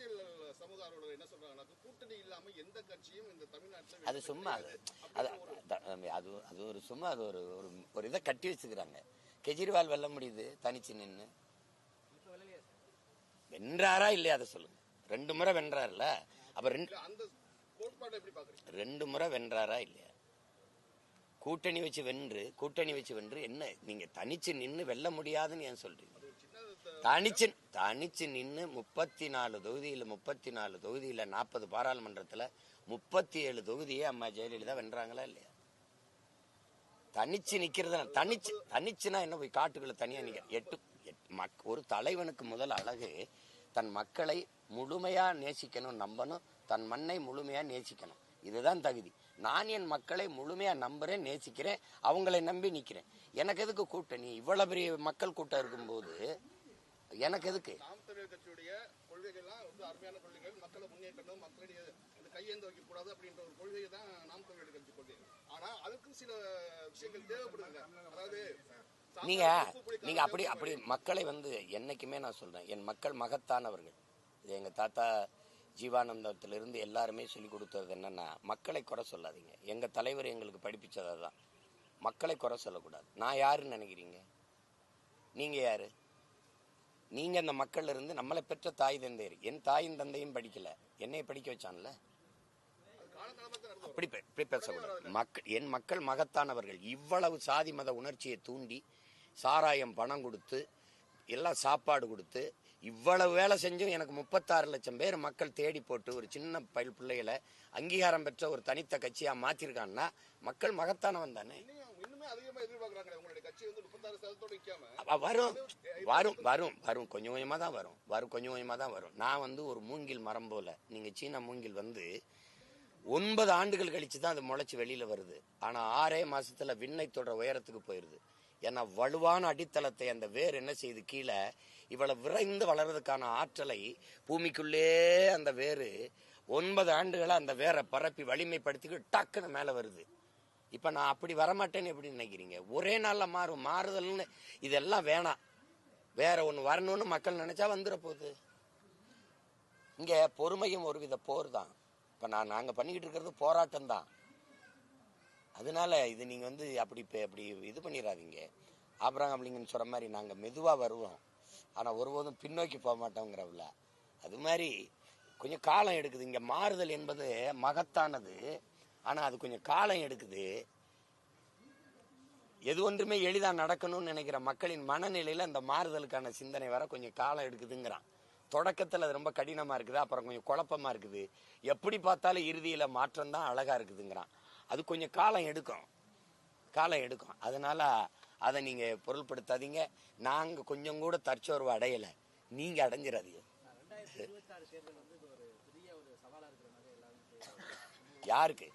அரசியல் சமூக ஆர்வலர்கள் என்ன சொல்றாங்கன்னா, கூட்டணி இல்லாம எந்த கட்சியும் இந்த தமிழ்நாட்டில் அது சும்மா அது ஒரு சும்மா அது ஒரு இதை கட்டி வச்சுக்கிறாங்க. கெஜ்ரிவால் வெல்ல முடியுது தனிச்சு நின்று. வென்றாரா இல்லையா அதை சொல்லுங்க. 2 முறை வென்றாருல, அப்ப 2 முறை வென்றாரா இல்லையா? கூட்டணி வச்சு வென்று என்ன நீங்க தனிச்சு நின்று வெல்ல முடியாதுன்னு ஏன் சொல்றீங்க? தனிச்சு நின்று 34 தொகுதியில 40 பாராளுமன்றத்துல 37 தொகுதியே அம்மா ஜெயலலிதா வென்றாங்களா இல்லையா? தனிச்சு நிக்கிறது தனிச்சுனா என்ன, போய் காட்டுக்குள்ள தனியா நிக்க. ஒரு தலைவனுக்கு முதல் அழகு தன் மக்களை முழுமையா நேசிக்கணும், நம்பணும், தன் மண்ணை முழுமையா நேசிக்கணும். இதுதான் தகுதி. நான் என் மக்களை முழுமையா நம்புறேன், நேசிக்கிறேன், அவங்களை நம்பி நிக்கிறேன். எனக்கு எதுக்கு கூட்டணி? இவ்வளவு பெரிய மக்கள் கூட்டம் இருக்கும்போது எனக்கு எதுக்கு? நாம் தமிழர் கட்சியுடைய கொள்கைகள்லாம் வந்து அருமையான கொள்கைகள், மக்களை முன்னேற்றணும், மக்களுடைய கையேந்து வைக்க கூடாது அப்படின்ற ஒரு கொள்கை தான் நாம் தமிழர் கட்சி கொள்கை. ஆனா அதுக்கும் சில விஷயங்கள் தேவைப்படுதுங்க. அதாவது நீங்க அப்படி மக்களை வந்து என்னைக்குமே நான் சொல்றேன், என் மக்கள் மகத்தானவர்கள். இது எங்க தாத்தா ஜீவானந்தத்திலிருந்து எல்லாருமே சொல்லி கொடுத்தது என்னன்னா, மக்களை குறை சொல்லாதீங்க. எங்க தலைவர் எங்களுக்கு படிப்பிச்சதான், மக்களை குறை சொல்லக்கூடாது. நான் யாருன்னு நினைக்கிறீங்க? நீங்க யாரு? நீங்க அந்த மக்கள் இருந்து நம்மளை பெற்ற தாய் தந்தையர். என் தாயும் தந்தையும் படிக்கல, என்னைய படிக்க வச்சான்ல. அப்படி பேசக்கூடாது. என் மக்கள் மகத்தானவர்கள். இவ்வளவு சாதி மத உணர்ச்சியை தூண்டி சாராயம் பணம் கொடுத்து எல்லாம் சாப்பாடு கொடுத்து இவ்வளவு வேலை செஞ்சும் எனக்கு 36 லட்சம் பேர் மக்கள் தேடி போட்டு ஒரு சின்ன பிள்ளைகளை அங்கீகாரம் பெற்ற ஒரு தனித்த கட்சியா மாத்திருக்கான்னா மக்கள் மகத்தானவன் தானே. வரும் கொஞ்சம் கொஞ்சமா தான் வரும். நான் வந்து ஒரு மூங்கில் மரம் போல, நீங்க சீனா மூங்கில் வந்து 9 ஆண்டுகள் கழிச்சு தான் அது முளைச்சு வெளியில வருது. ஆனா 6 மாசத்துல விண்ணை தொடர உயரத்துக்கு போயிருது. ஏன்னா வலுவான அடித்தளத்தை அந்த வேர் என்ன செய்யுது, கீழே இவ்வளவு விரைந்து வளர்றதுக்கான ஆற்றலை பூமிக்குள்ளே அந்த வேறு 9 ஆண்டுகளை அந்த வேரை பரப்பி வலிமைப்படுத்தி டக்குன்னு மேல வருது. இப்ப நான் அப்படி வரமாட்டேன்னு எப்படி நினைக்கிறீங்க? ஒரே நாள்ல மாறுதல்னு இதெல்லாம் வேணாம். வேற ஒண்ணு வரணும்னு மக்கள் நினைச்சா வந்துட போகுது. இங்க பொறுமையும் ஒரு வித போர் தான். இப்ப நாங்க பண்ணிக்கிட்டு இருக்கிறது போராட்டம் தான். அதனால இது நீங்க வந்து அப்படி இது பண்ணிடாதீங்க. ஆபிரகாம் லிங்கன் சொல்ற மாதிரி நாங்க மெதுவா வருவோம், ஆனா ஒருபோதும் பின்னோக்கி போக மாட்டோங்கிறவள. அது மாதிரி கொஞ்சம் காலம் எடுக்குது. இங்க மாறுதல் என்பது மகத்தானது, ஆனா அது கொஞ்சம் காலம் எடுக்குது. எது ஒன்றுமே எளிதா நடக்கணும்னு நினைக்கிற மக்களின் மனநிலையில அந்த மாறுதலுக்கான சிந்தனை வர கொஞ்சம் காலம் எடுக்குதுங்கிறான். தொடக்கத்துல அது ரொம்ப கடினமா இருக்குது, அப்புறம் கொஞ்சம் குழப்பமா இருக்குது, எப்படி பார்த்தாலும் இறுதியில மாற்றம் தான் அழகா இருக்குதுங்கிறான். அது கொஞ்சம் காலம் எடுக்கும். அதனால அதை நீங்க பொருள்படுத்தாதீங்க. நாங்க கொஞ்சம் கூட தற்சோர்வு அடையல, நீங்க அடைஞ்சிடாதீங்க. யாருக்கு?